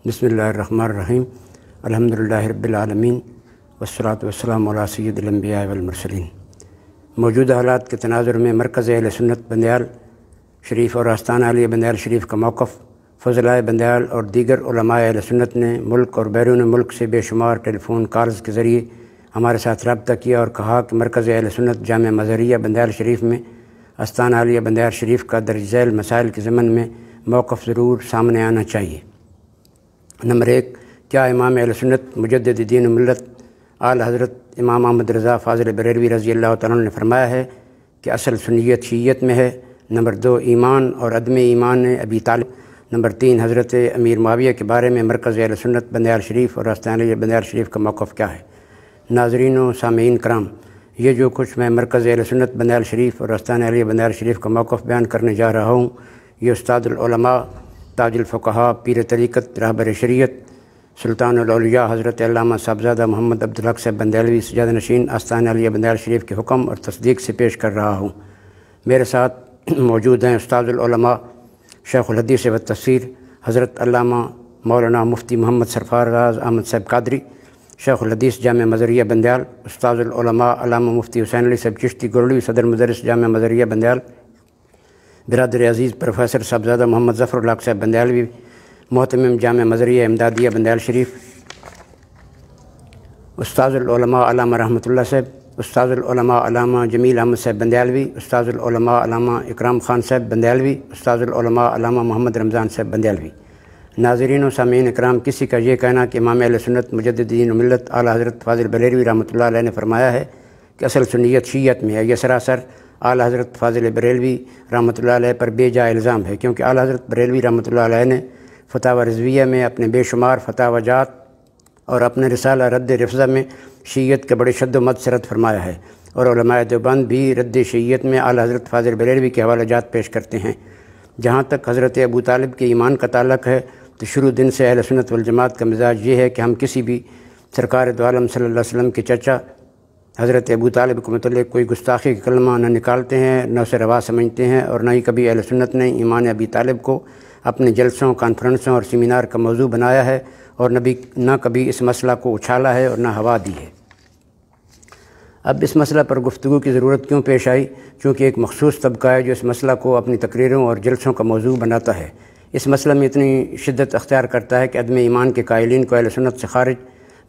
بسم اللہ الرحمن الرحیم الحمدللہ رب العالمین والصلاۃ والسلام علی سید الانبیاء والمرسلین۔ موجودہ حالات کے تناظر میں مرکز اہل سنت بندیال شریف اور آستانہ علی بندیال شریف کا موقف فضلائے بندیال اور دیگر علماء اہل سنت نے ملک اور بیرون ملک سے بے شمار ٹیلی فون کالز کے ذریعے ہمارے ساتھ رابطہ کیا اور کہا کہ مرکز اہل سنت جامع مظہریہ بندیال شریف میں آستانہ علی بندیال شریف کا درج ذیل مسائل کے ضمن میں موقف ضرور سامنے آنا چاہیے۔ نمبر 1، کیا امام اہل سنت مجدد دین و ملت اعلی حضرت امام احمد رضا فاضل بریلوی رضی اللہ تعالیٰ عنہ نے فرمایا ہے کہ اصل سنیت شیعیت میں ہے؟ نمبر 2، ایمان اور عدم ایمان ابی طالب۔ نمبر 3، حضرت امیر معاویہ کے بارے میں مرکز اہل سنت بندیال شریف اور آستانہ علی بندیال شریف کا موقف کیا ہے؟ ناظرین و سامعین کرام، یہ جو کچھ میں مرکز اہل سنت بندیال شریف اور آستانہ علی بندیال شریف کا موقف بیان کرنے جا رہا ہوں، یہ استاد العلماء تاج الفقہاء پیر طریقت رہبر شریعت سلطان الاولیاء حضرت علامہ صاحبزادہ محمد عبدالحق صاحب بندیلوی سجادہ نشین آستانہ علی بندیال شریف کے حکم اور تصدیق سے پیش کر رہا ہوں۔ میرے ساتھ موجود ہیں استاد العلماء شیخ الحدیث و تفسیر حضرت علامہ مولانا مفتی محمد سرفراز احمد صاحب قادری، شیخ الحدیث جامع مظہریہ بندیال، استاد العلماء علامہ مفتی حسین علی صاحب چشتی گولوی صدر مدرس جامع مظہریہ بندیال، برادر عزیز پروفیسر صاحبزادہ محمد ظفر الحق صاحب بندیالوی محتمم جامع مظہریہ امدادیہ بندیال شریف، استاد العلماء علامہ رحمۃ اللہ صاحب، استاد العلماء علامہ جمیل احمد صاحب بندیالوی، استاد العلماء علامہ اکرام خان صاحب بندیالوی، استاد العلماء علامہ محمد رمضان صاحب بندیالوی۔ ناظرین و سامعین اکرام، کسی کا یہ کہنا کہ امام اہل سنت مجدد دین و ملت اعلی حضرت فاضل بریلوی رحمۃ اللہ علیہ نے فرمایا ہے کہ اصل سنیت شیعت میں ہے، یہ سراسر اعلی حضرت فاضل بریلوی رحمۃ اللہ علیہ پر بے جا الزام ہے، کیونکہ اعلی حضرت بریلوی رحمۃ اللہ علیہ نے فتاوی رضویہ میں اپنے بے شمار فتاوی جات اور اپنے رسالہ رد رفضہ میں شیعت کے بڑے شد و مد سے رد فرمایا ہے، اور علماء دیوبند بھی رد شیعت میں اعلی حضرت فاضل بریلوی کے حوالہ جات پیش کرتے ہیں۔ جہاں تک حضرت ابو طالب کے ایمان کا تعلق ہے تو شروع دن سے اہل سنت والجماعت کا مزاج یہ ہے کہ ہم کسی بھی سرکار دو عالم صلی اللہ علیہ وسلم کے چچا حضرت ابو طالب کو متعلق کوئی گستاخی کا کلمہ نہ نکالتے ہیں، نہ اسے روا سمجھتے ہیں، اور نہ ہی کبھی اہل سنت نے ایمان ابی طالب کو اپنے جلسوں، کانفرنسوں اور سیمینار کا موضوع بنایا ہے، اور نہ کبھی اس مسئلہ کو اچھالا ہے اور نہ ہوا دی ہے۔ اب اس مسئلہ پر گفتگو کی ضرورت کیوں پیش آئی؟ چونکہ ایک مخصوص طبقہ ہے جو اس مسئلہ کو اپنی تقریروں اور جلسوں کا موضوع بناتا ہے، اس مسئلہ میں اتنی شدت اختیار کرتا ہے کہ عدم ایمان کے قائلین کو اہل سنت سے خارج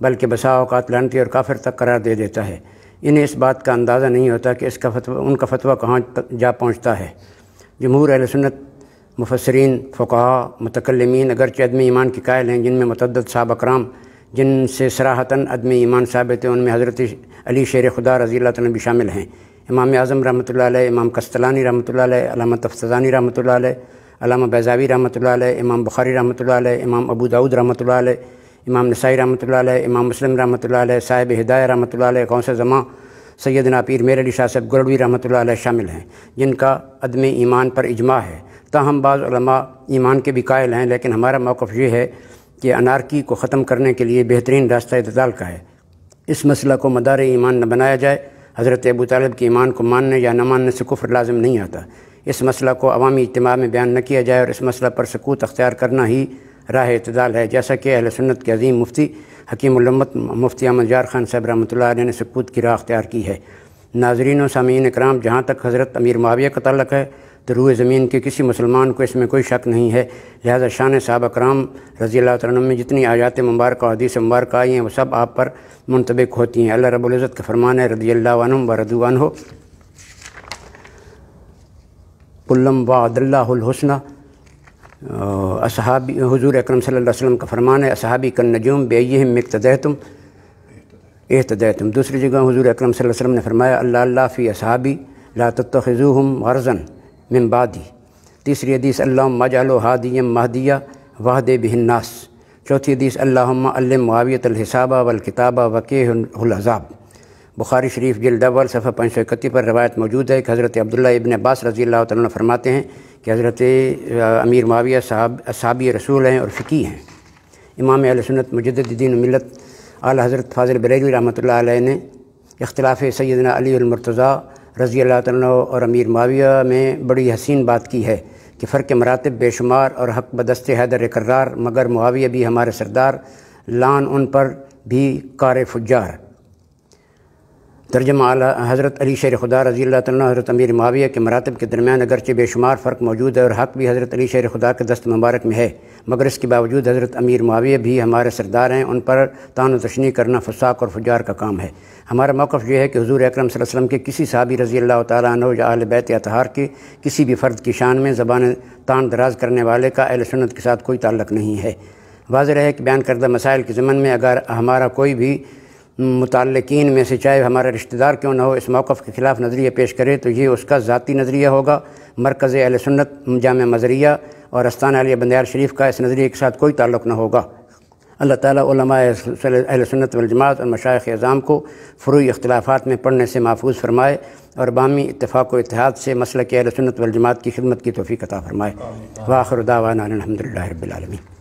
بلکہ بسا اوقات لعنتی اور کافر تک قرار دے دیتا ہے۔ انہیں اس بات کا اندازہ نہیں ہوتا کہ ان کا فتویٰ کہاں جا پہنچتا ہے۔ جمہور اہل سنت مفسرین، فقہاء، متکلمین اگرچہ عدم ایمان کے قائل ہیں، جن میں متعدد صحابہ کرام جن سے صراحتاً عدم ایمان ثابت ہے، ان میں حضرت علی شیر خدا رضی اللہ عنہ بھی شامل ہیں، امام اعظم رحمۃ اللہ علیہ، امام قسطلانی رحمۃ اللہ علیہ، علامہ تفتزانی رحمۃ اللہ علیہ، علامہ بیضاوی رحمۃ اللہ علیہ، امام بخاری رحمۃ اللہ علیہ، امام ابو داؤد رحمۃ اللہ علیہ، امام نسائی رحمۃ اللہ علیہ، امام مسلم رحمۃ اللہ علیہ، صاحب ہدایہ رحمۃ اللہ علیہ، غوث زماں سیدنا پیر میر علی شاہ صاحب گولوی رحمۃ اللہ علیہ شامل ہیں، جن کا عدم ایمان پر اجماع ہے۔ تاہم بعض علماء ایمان کے بھی قائل ہیں، لیکن ہمارا موقف یہ ہے کہ انارکی کو ختم کرنے کے لیے بہترین راستہ اعتدال کا ہے۔ اس مسئلہ کو مدار ایمان نہ بنایا جائے۔ حضرت ابو طالب کے ایمان کو ماننے یا نہ ماننے سے کفر لازم نہیں آتا۔ اس مسئلہ کو عوامی اجتماع میں بیان نہ کیا جائے، اور اس مسئلہ پر سکوت اختیار کرنا ہی راہ اعتدال ہے، جیسا کہ اہل سنت کے عظیم مفتی حکیم الامت مفتی احمد یار خان صاحب رحمۃ اللہ علیہ نے سکوت کی راہ اختیار کی ہے۔ ناظرین و سامعین اکرام، جہاں تک حضرت امیر معاویہ کا تعلق ہے تو روئے زمین کے کسی مسلمان کو اس میں کوئی شک نہیں ہے، لہذا شان صحابہ کرام رضی اللہ تعالیٰ عنہ میں جتنی آیات مبارکہ اور حدیث مبارکہ آئی ہیں وہ سب آپ پر منطبق ہوتی ہیں۔ اللہ رب العزت کا فرمان ہے، رضی اللہ عنہم و رضوا عنہ، کلم وعد اللہ الحسنی۔ اصحابی حضور اکرم صلی اللہ علیہ وسلم کا فرمان ہے، اصحابی کالنجوم بایہم اقتدیتم اہتدیتم۔ دوسری جگہ حضور اکرم صلی اللہ علیہ وسلم نے فرمایا، اللہ اللہ فی اصحابی لا تتخذوہم غرضا من بعدی۔ تیسری حدیث، اللہم اجعلہ ہادیا مہدیا واہد بہ الناس۔ چوتھی حدیث، اللہم علم معاویۃ الحساب والکتاب وقیہ العذاب۔ بخاری شریف جلد اول صفحہ 531 پر روایت موجود ہے کہ حضرت عبداللہ ابن عباس رضی اللہ تعالیٰ عنہ فرماتے ہیں کہ حضرت امیر معاویہ صحابی رسول ہیں اور فقیہ ہیں۔ امام اہل سنت مجدد دین و ملت اعلی حضرت فاضل بریلوی رحمۃ اللہ علیہ نے اختلاف سیدنا علی المرتضیٰ رضی اللہ تعالیٰ عنہ اور امیر معاویہ میں بڑی حسین بات کی ہے کہ فرق مراتب بے شمار اور حق بدست حیدر اقرار، مگر معاویہ بھی ہمارے سردار، لان ان پر بھی کار فجار۔ ترجمہ اعلیٰ حضرت علی شیر خدا رضی اللہ تعالیٰ عنہ حضرت امیر معاویہ کے مراتب کے درمیان اگرچہ بے شمار فرق موجود ہے اور حق بھی حضرت علی شیر خدا کے دست مبارک میں ہے، مگر اس کے باوجود حضرت امیر معاویہ بھی ہمارے سردار ہیں، ان پر طعن و تشنیع کرنا فساق اور فجار کا کام ہے۔ ہمارا موقف یہ ہے کہ حضور اکرم صلی اللہ علیہ وسلم کے کسی صحابی رضی اللہ تعالیٰ عنہ یا اہل بیت اطہار کے کسی بھی فرد کی شان میں زبان طعن دراز کرنے والے کا اہل سنت کے ساتھ کوئی تعلق نہیں ہے۔ واضح ہے کہ بیان کردہ مسائل کے ضمن میں اگر ہمارا کوئی بھی متعلقین میں سے چاہے ہمارا رشتہ دار کیوں نہ ہو اس موقف کے خلاف نظریہ پیش کرے تو یہ اس کا ذاتی نظریہ ہوگا۔ مرکز اہل سنت جامع مزریہ اور استانہ علیہ بندیال شریف کا اس نظریے کے ساتھ کوئی تعلق نہ ہوگا۔ اللہ تعالیٰ علماء اہل سنت والجماعت اور مشائخ اعظام کو فروعی اختلافات میں پڑھنے سے محفوظ فرمائے اور باہمی اتفاق و اتحاد سے مسلک اہل سنت والجماعت کی خدمت کی توفیق عطا فرمائے۔ وآخر دعوانا الحمد للہ رب العالمین۔